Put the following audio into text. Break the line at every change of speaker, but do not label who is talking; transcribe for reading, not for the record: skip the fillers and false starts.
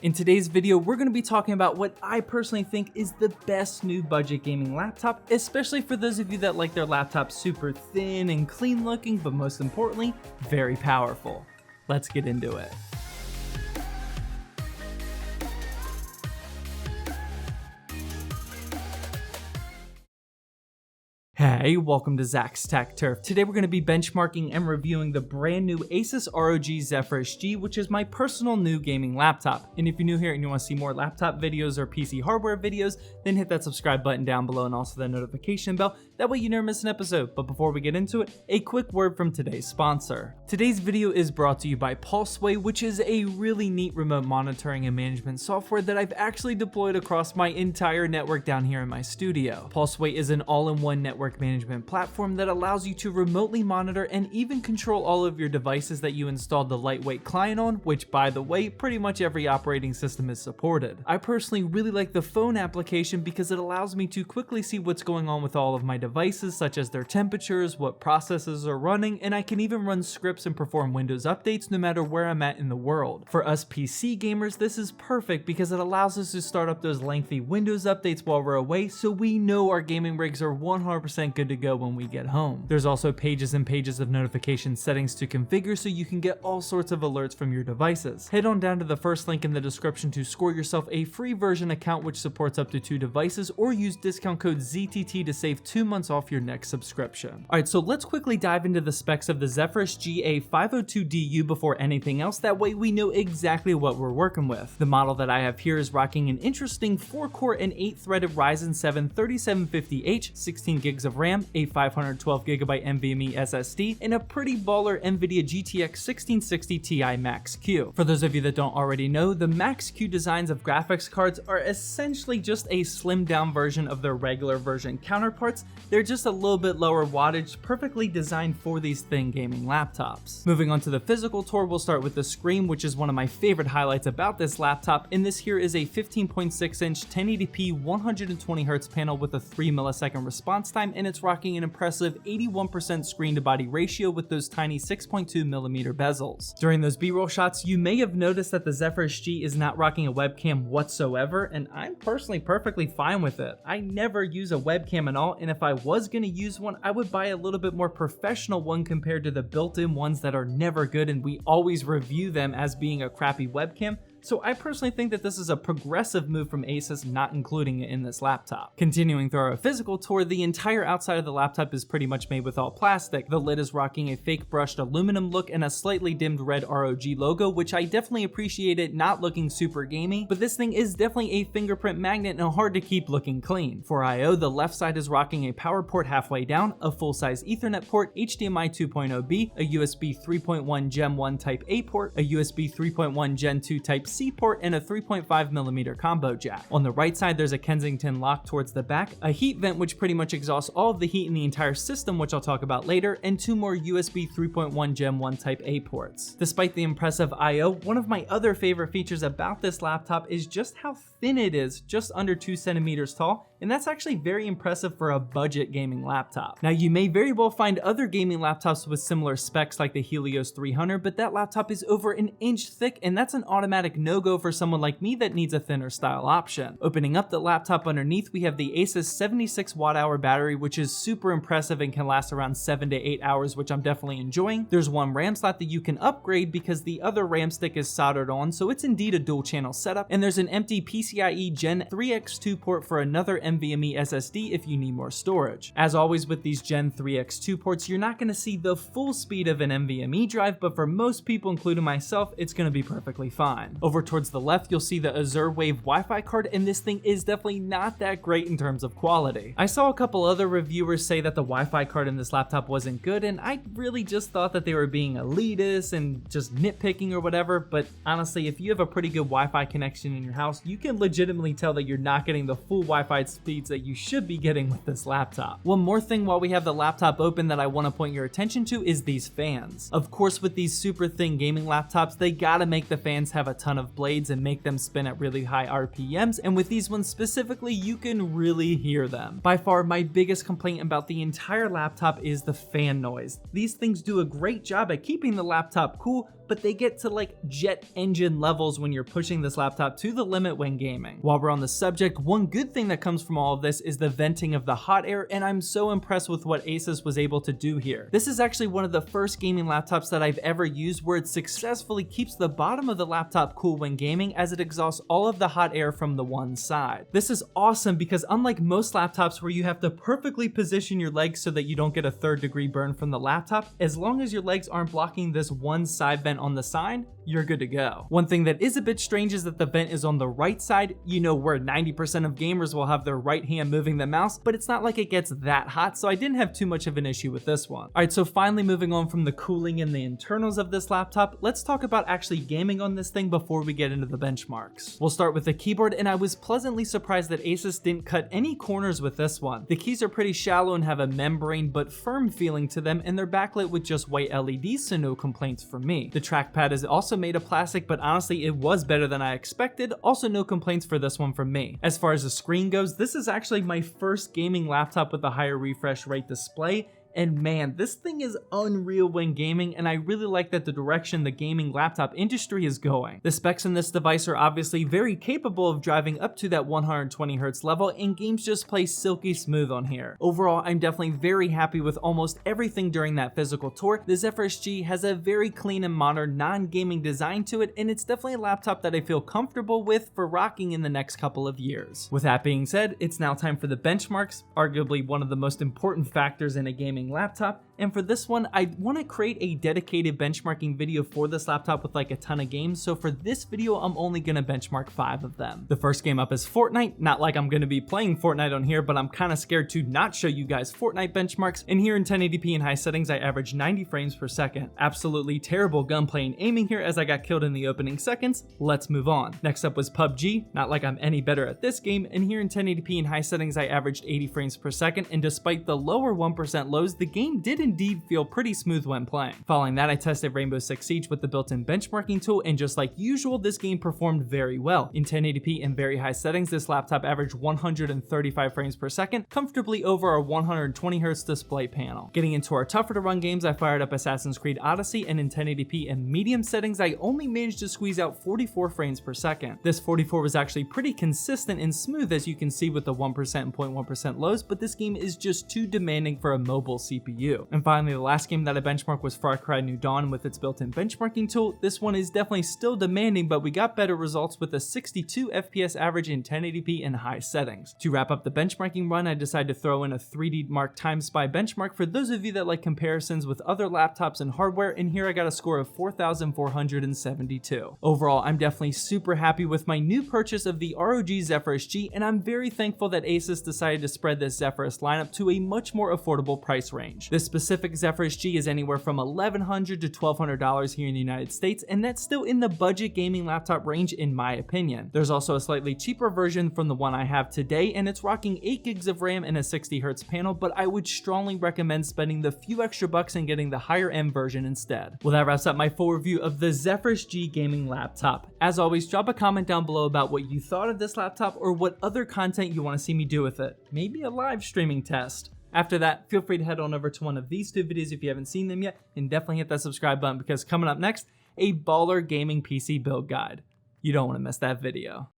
In today's video, we're going to be talking about what I personally think is the best new budget gaming laptop, especially for those of you that like their laptop super thin and clean looking, but most importantly, very powerful. Let's get into it. Hey, welcome to Zach's Tech Turf. Today we're going to be benchmarking and reviewing the brand new Asus ROG Zephyrus G, which is my personal new gaming laptop. And if you're new here and you want to see more laptop videos or PC hardware videos, then hit that subscribe button down below and also the notification bell. That way you never miss an episode. But before we get into it, a quick word from today's sponsor. Today's video is brought to you by Pulseway, which is a really neat remote monitoring and management software that I've actually deployed across my entire network down here in my studio. Pulseway is an all-in-one network management platform that allows you to remotely monitor and even control all of your devices that you installed the lightweight client on, which by the way, pretty much every operating system is supported. I personally really like the phone application because it allows me to quickly see what's going on with all of my devices, such as their temperatures, what processes are running, and I can even run scripts and perform Windows updates no matter where I'm at in the world. For us PC gamers, this is perfect because it allows us to start up those lengthy Windows updates while we're away, so we know our gaming rigs are 100% good to go when we get home. There's also pages and pages of notification settings to configure so you can get all sorts of alerts from your devices. Head on down to the first link in the description to score yourself a free version account which supports up to 2 devices, or use discount code ZTT to save 2 months off your next subscription. Alright, so let's quickly dive into the specs of the Zephyrus GA502 before anything else, that way we know exactly what we're working with. The model that I have here is rocking an interesting 4-core and 8-threaded Ryzen 7 3750H, 16 gigs of RAM, a 512GB NVMe SSD, and a pretty baller NVIDIA GTX 1660 Ti Max-Q. For those of you that don't already know, the Max-Q designs of graphics cards are essentially just a slimmed down version of their regular version counterparts. They're just a little bit lower wattage, perfectly designed for these thin gaming laptops. Moving on to the physical tour, we'll start with the screen, which is one of my favorite highlights about this laptop, and this here is a 15.6-inch 1080p 120Hz panel with a 3 millisecond response time, and it's rocking an impressive 81% screen to body ratio with those tiny 6.2mm bezels. During those B-roll shots, you may have noticed that the Zephyrus G is not rocking a webcam whatsoever, and I'm personally perfectly fine with it. I never use a webcam at all, and if I was going to use one, I would buy a little bit more professional one compared to the built-in ones that are never good, and we always review them as being a crappy webcam. So I personally think that this is a progressive move from Asus not including it in this laptop. Continuing through our physical tour, the entire outside of the laptop is pretty much made with all plastic. The lid is rocking a fake brushed aluminum look and a slightly dimmed red ROG logo, which I definitely appreciate it not looking super gamey, but this thing is definitely a fingerprint magnet and hard to keep looking clean. For I/O, the left side is rocking a power port halfway down, a full-size Ethernet port, HDMI 2.0B, a USB 3.1 Gen 1 Type A port, a USB 3.1 Gen 2 Type C port, and a 3.5mm combo jack. On the right side, there's a Kensington lock towards the back, a heat vent which pretty much exhausts all of the heat in the entire system, which I'll talk about later, and 2 more USB 3.1 Gen 1 Type A ports. Despite the impressive I/O, one of my other favorite features about this laptop is just how thin it is, just under 2 centimeters tall, and that's actually very impressive for a budget gaming laptop. Now, you may very well find other gaming laptops with similar specs like the Helios 300, but that laptop is over an inch thick, and that's an automatic no-go for someone like me that needs a thinner style option. Opening up the laptop underneath, we have the Asus 76 watt-hour battery, which is super impressive and can last around 7 to 8 hours, which I'm definitely enjoying. There's one RAM slot that you can upgrade because the other RAM stick is soldered on, so it's indeed a dual channel setup, and there's an empty PCIe Gen 3x2 port for another NVMe SSD if you need more storage. As always with these Gen 3x2 ports, you're not going to see the full speed of an NVMe drive, but for most people, including myself, it's going to be perfectly fine. Over towards the left, you'll see the Azure Wave Wi-Fi card, and this thing is definitely not that great in terms of quality. I saw a couple other reviewers say that the Wi-Fi card in this laptop wasn't good, and I really just thought that they were being elitist and just nitpicking or whatever, but honestly, if you have a pretty good Wi-Fi connection in your house, you can legitimately tell that you're not getting the full Wi-Fi speeds that you should be getting with this laptop. One more thing while we have the laptop open that I want to point your attention to is these fans. Of course, with these super thin gaming laptops, they gotta make the fans have a ton of blades and make them spin at really high RPMs, and with these ones specifically, you can really hear them. By far, my biggest complaint about the entire laptop is the fan noise. These things do a great job at keeping the laptop cool, but they get to like jet engine levels when you're pushing this laptop to the limit when gaming. While we're on the subject, one good thing that comes from all of this is the venting of the hot air, and I'm so impressed with what Asus was able to do here. This is actually one of the first gaming laptops that I've ever used where it successfully keeps the bottom of the laptop cool when gaming, as it exhausts all of the hot air from the one side. This is awesome because unlike most laptops where you have to perfectly position your legs so that you don't get a third-degree burn from the laptop, as long as your legs aren't blocking this one side vent on the side, you're good to go. One thing that is a bit strange is that the vent is on the right side, you know, where 90% of gamers will have their right hand moving the mouse, but it's not like it gets that hot, so I didn't have too much of an issue with this one. Alright, so finally moving on from the cooling and the internals of this laptop, let's talk about actually gaming on this thing before we get into the benchmarks. We'll start with the keyboard, and I was pleasantly surprised that Asus didn't cut any corners with this one. The keys are pretty shallow and have a membrane but firm feeling to them, and they're backlit with just white LEDs, so no complaints from me. The trackpad is also made of plastic, but honestly it was better than I expected, also no complaints for this one from me. As far as the screen goes, this is actually my first gaming laptop with a higher refresh rate display, and man, this thing is unreal when gaming, and I really like that the direction the gaming laptop industry is going. The specs in this device are obviously very capable of driving up to that 120Hz level, and games just play silky smooth on here. Overall, I'm definitely very happy with almost everything during that physical tour. The Zephyrus G has a very clean and modern non-gaming design to it, and it's definitely a laptop that I feel comfortable with for rocking in the next couple of years. With that being said, it's now time for the benchmarks, arguably one of the most important factors in a gaming laptop, and for this one I want to create a dedicated benchmarking video for this laptop with like a ton of games, so for this video I'm only going to benchmark 5 of them. The first game up is Fortnite. Not like I'm going to be playing Fortnite on here, but I'm kind of scared to not show you guys Fortnite benchmarks, and here in 1080p in high settings I average 90 frames per second. Absolutely terrible gunplay and aiming here as I got killed in the opening seconds. Let's move on. Next up was PUBG. Not like I'm any better at this game, and here in 1080p in high settings I averaged 80 frames per second, and despite the lower 1% lows, the game did indeed feel pretty smooth when playing. Following that, I tested Rainbow Six Siege with the built-in benchmarking tool, and just like usual, this game performed very well. In 1080p and very high settings, this laptop averaged 135 frames per second, comfortably over our 120Hz display panel. Getting into our tougher to run games, I fired up Assassin's Creed Odyssey, and in 1080p and medium settings, I only managed to squeeze out 44 frames per second. This 44 was actually pretty consistent and smooth, as you can see with the 1% and 0.1% lows, but this game is just too demanding for a mobile CPU. And finally, the last game that I benchmarked was Far Cry New Dawn with its built-in benchmarking tool. This one is definitely still demanding, but we got better results with a 62 FPS average in 1080p in high settings. To wrap up the benchmarking run, I decided to throw in a 3D Mark Time Spy benchmark for those of you that like comparisons with other laptops and hardware, and here I got a score of 4,472. Overall, I'm definitely super happy with my new purchase of the ROG Zephyrus G, and I'm very thankful that Asus decided to spread this Zephyrus lineup to a much more affordable price range. This specific Zephyrus G is anywhere from $1,100 to $1,200 here in the United States, and that's still in the budget gaming laptop range in my opinion. There's also a slightly cheaper version from the one I have today, and it's rocking 8 gigs of RAM and a 60Hz panel, but I would strongly recommend spending the few extra bucks and getting the higher end version instead. Well, that wraps up my full review of the Zephyrus G gaming laptop. As always, drop a comment down below about what you thought of this laptop or what other content you want to see me do with it. Maybe a live streaming test. After that, feel free to head on over to one of these 2 videos if you haven't seen them yet, and definitely hit that subscribe button because coming up next, a baller gaming PC build guide. You don't want to miss that video.